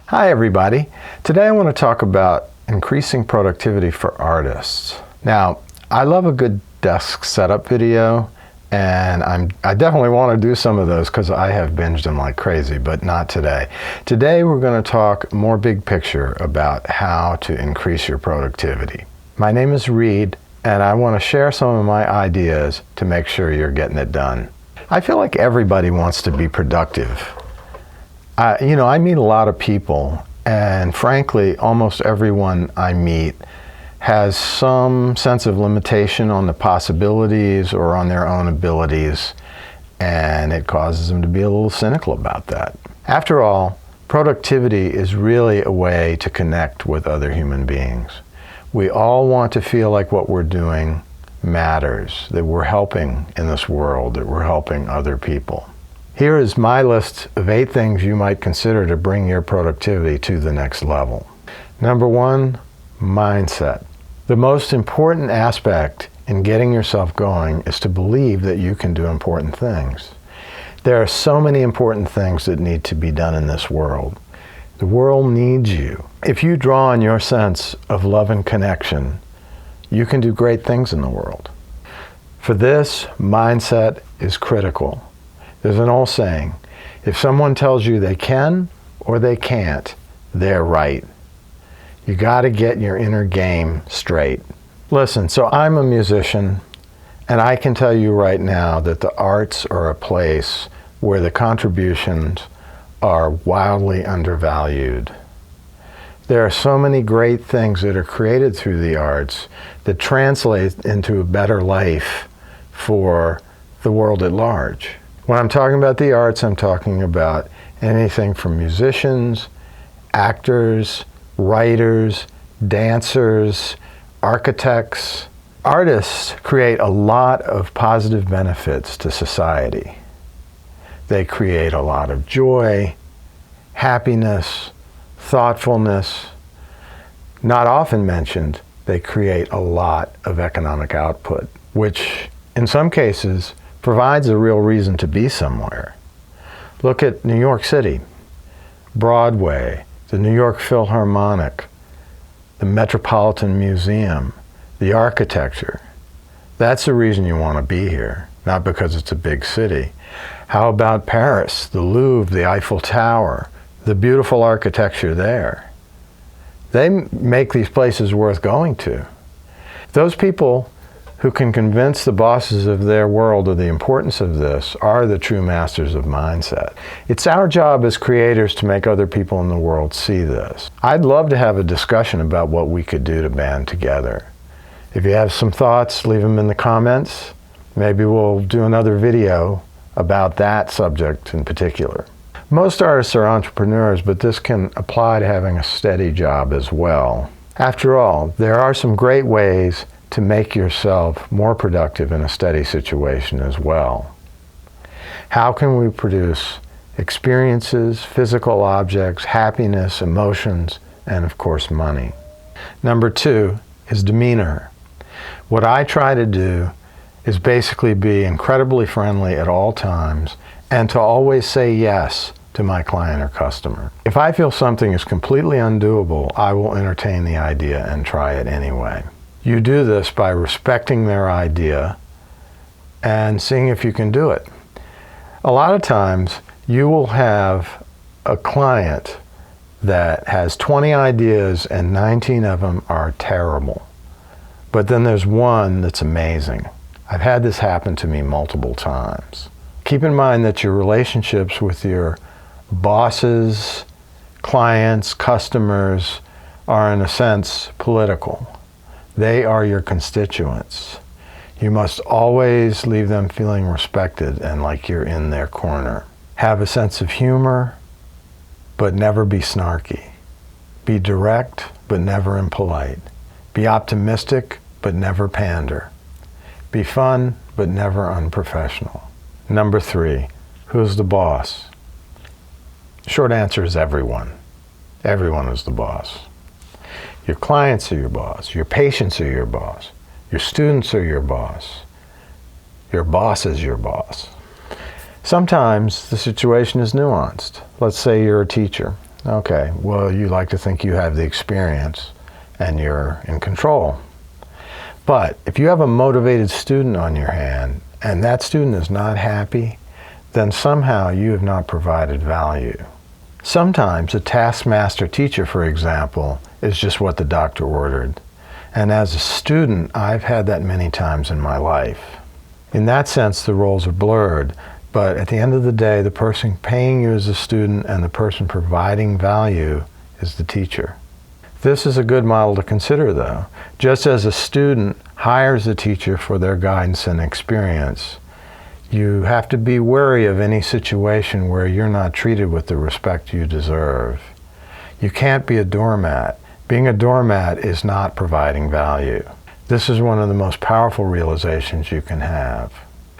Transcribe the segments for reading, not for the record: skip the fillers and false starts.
Hi everybody. Today I want to talk about increasing productivity for artists. Now, I love a good desk setup video, and I definitely want to do some of those because I have binged them like crazy, but not today. Today we're going to talk more big picture about how to increase your productivity. My name is Reed, and I want to share some of my ideas to make sure you're getting it done. I feel like everybody wants to be productive. I meet a lot of people, and frankly, almost everyone I meet has some sense of limitation on the possibilities or on their own abilities, and it causes them to be a little cynical about that. After all, productivity is really a way to connect with other human beings. We all want to feel like what we're doing matters, that we're helping in this world, that we're helping other people. Here is my list of 8 things you might consider to bring your productivity to the next level. Number 1, mindset. The most important aspect in getting yourself going is to believe that you can do important things. There are so many important things that need to be done in this world. The world needs you. If you draw on your sense of love and connection, you can do great things in the world. For this, mindset is critical. There's an old saying, if someone tells you they can or they can't, they're right. You got to get your inner game straight. Listen, so I'm a musician, and I can tell you right now that the arts are a place where the contributions are wildly undervalued. There are so many great things that are created through the arts that translate into a better life for the world at large. When I'm talking about the arts, I'm talking about anything from musicians, actors, writers, dancers, architects. Artists create a lot of positive benefits to society. They create a lot of joy, happiness, thoughtfulness. Not often mentioned, they create a lot of economic output, which in some cases provides a real reason to be somewhere. Look at New York City, Broadway, the New York Philharmonic, the Metropolitan Museum, the architecture. That's the reason you want to be here, not because it's a big city. How about Paris, the Louvre, the Eiffel Tower, the beautiful architecture there? They make these places worth going to. Those people who can convince the bosses of their world of the importance of this are the true masters of mindset. It's our job as creators to make other people in the world see this. I'd love to have a discussion about what we could do to band together. If you have some thoughts, leave them in the comments. Maybe we'll do another video about that subject in particular. Most artists are entrepreneurs, but this can apply to having a steady job as well. After all, there are some great ways to make yourself more productive in a steady situation as well. How can we produce experiences, physical objects, happiness, emotions, and of course money? Number 2 is demeanor. What I try to do is basically be incredibly friendly at all times and to always say yes to my client or customer. If I feel something is completely undoable, I will entertain the idea and try it anyway. You do this by respecting their idea and seeing if you can do it. A lot of times you will have a client that has 20 ideas and 19 of them are terrible. But then there's one that's amazing. I've had this happen to me multiple times. Keep in mind that your relationships with your bosses, clients, customers are in a sense political. They are your constituents. You must always leave them feeling respected and like you're in their corner. Have a sense of humor, but never be snarky. Be direct, but never impolite. Be optimistic, but never pander. Be fun, but never unprofessional. Number 3, who's the boss? Short answer is everyone. Everyone is the boss. Your clients are your boss. Your patients are your boss. Your students are your boss. Your boss is your boss. Sometimes the situation is nuanced. Let's say you're a teacher Okay, well, you like to think you have the experience and you're in control. But if you have a motivated student on your hand and that student is not happy, then somehow you have not provided value. Sometimes a taskmaster teacher, for example, is just what the doctor ordered. And as a student, I've had that many times in my life. In that sense, the roles are blurred, but at the end of the day, the person paying you as a student and the person providing value is the teacher. This is a good model to consider, though. Just as a student hires a teacher for their guidance and experience, you have to be wary of any situation where you're not treated with the respect you deserve. You can't be a doormat. Being a doormat is not providing value. This is one of the most powerful realizations you can have.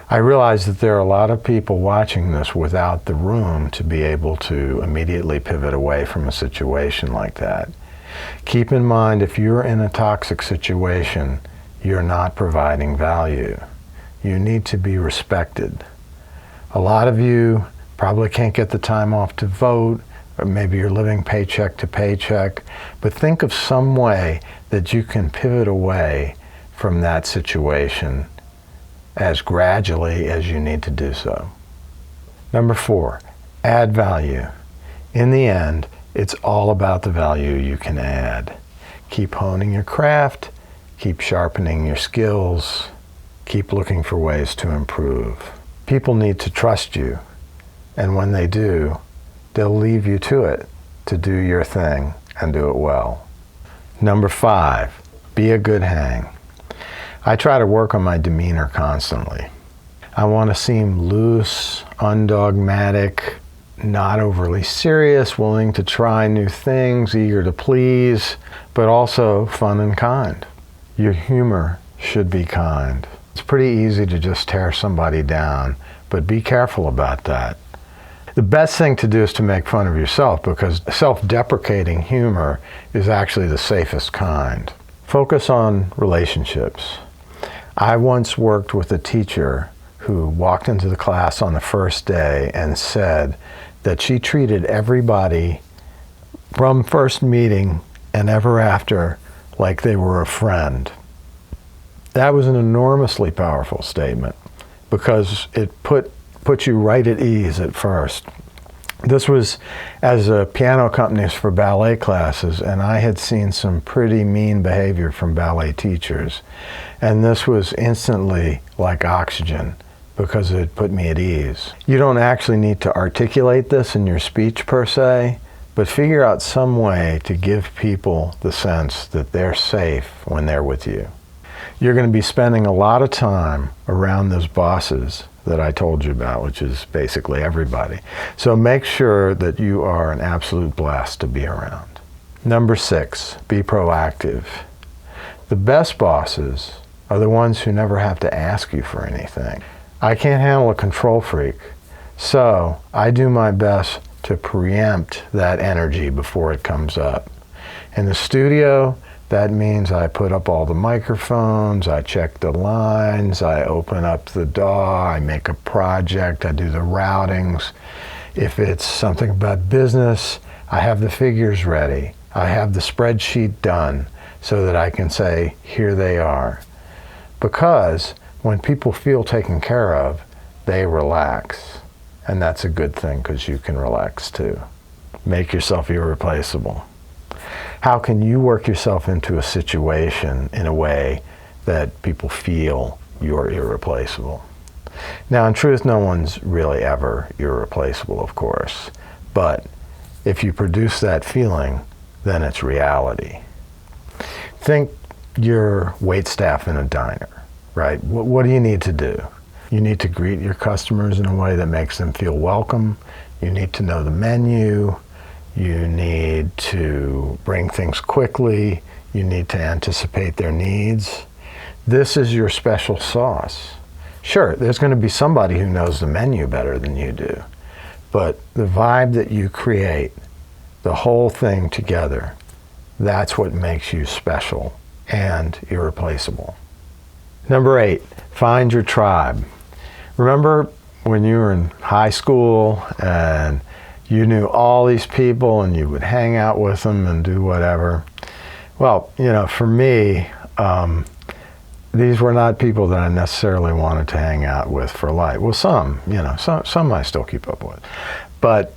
I realize that there are a lot of people watching this without the room to be able to immediately pivot away from a situation like that. Keep in mind, if you're in a toxic situation, you're not providing value. You need to be respected. A lot of you probably can't get the time off to vote, or maybe you're living paycheck to paycheck, but think of some way that you can pivot away from that situation as gradually as you need to do so. Number 4, add value. In the end, it's all about the value you can add. Keep honing your craft, keep sharpening your skills, keep looking for ways to improve. People need to trust you, and when they do, they'll leave you to it to do your thing and do it well. Number 5, be a good hang. I try to work on my demeanor constantly. I want to seem loose, undogmatic, not overly serious, willing to try new things, eager to please, but also fun and kind. Your humor should be kind. It's pretty easy to just tear somebody down, but be careful about that. The best thing to do is to make fun of yourself, because self-deprecating humor is actually the safest kind. Focus on relationships. I once worked with a teacher who walked into the class on the first day and said that she treated everybody from first meeting and ever after like they were a friend. That was an enormously powerful statement because it put you right at ease at first. This was as a piano accompanist for ballet classes, and I had seen some pretty mean behavior from ballet teachers. And this was instantly like oxygen because it put me at ease. You don't actually need to articulate this in your speech per se, but figure out some way to give people the sense that they're safe when they're with you. You're going to be spending a lot of time around those bosses that I told you about, which is basically everybody. So make sure that you are an absolute blast to be around. Number 6, be proactive. The best bosses are the ones who never have to ask you for anything. I can't handle a control freak, so I do my best to preempt that energy before it comes up. In the studio, that means I put up all the microphones, I check the lines, I open up the DAW, I make a project, I do the routings. If it's something about business, I have the figures ready. I have the spreadsheet done so that I can say, here they are. Because when people feel taken care of, they relax. And that's a good thing because you can relax too. Make yourself irreplaceable. How can you work yourself into a situation in a way that people feel you're irreplaceable? Now, in truth, no one's really ever irreplaceable, of course. But if you produce that feeling, then it's reality. Think you're waitstaff in a diner, right? What do you need to do? You need to greet your customers in a way that makes them feel welcome. You need to know the menu. You need to bring things quickly. You need to anticipate their needs. This is your special sauce. Sure, there's going to be somebody who knows the menu better than you do, but the vibe that you create, the whole thing together, that's what makes you special and irreplaceable. Number 8, find your tribe. Remember when you were in high school and you knew all these people and you would hang out with them and do whatever. Well, you know, for me, these were not people that I necessarily wanted to hang out with for life. Well, some, you know, some I still keep up with. But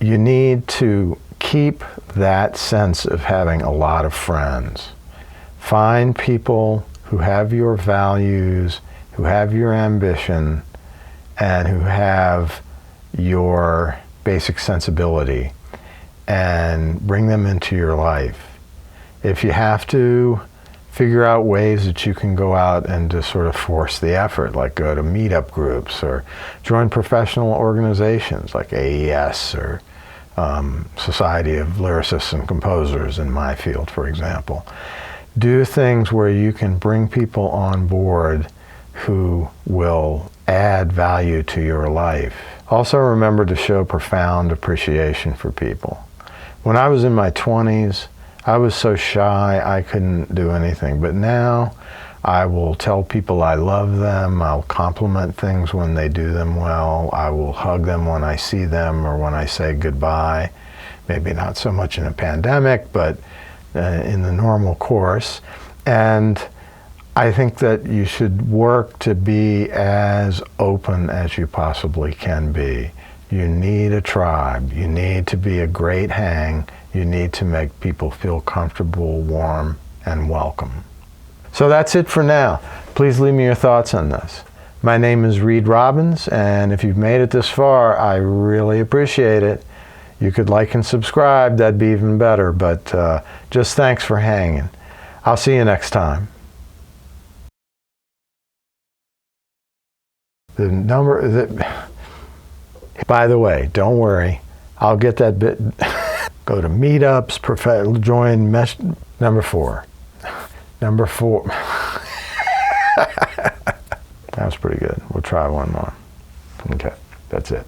you need to keep that sense of having a lot of friends. Find people who have your values, who have your ambition, and who have your basic sensibility, and bring them into your life. If you have to, figure out ways that you can go out and just sort of force the effort, like go to meetup groups or join professional organizations like AES or Society of Lyricists and Composers in my field, for example. Do things where you can bring people on board who will add value to your life. Also remember to show profound appreciation for people. When I was in my 20s, I was so shy I couldn't do anything, but now I will tell people I love them, I'll compliment things when they do them well, I will hug them when I see them or when I say goodbye. Maybe not so much in a pandemic, but in the normal course. And I think that you should work to be as open as you possibly can be. You need a tribe. You need to be a great hang. You need to make people feel comfortable, warm, and welcome. So that's it for now. Please leave me your thoughts on this. My name is Reed Robbins, and if you've made it this far, I really appreciate it. You could like and subscribe, that'd be even better, but just thanks for hanging. I'll see you next time. The number that, by the way, don't worry, I'll get that bit. Go to meetups, join mesh, number 4. Number 4. That was pretty good. We'll try one more. Okay, that's it.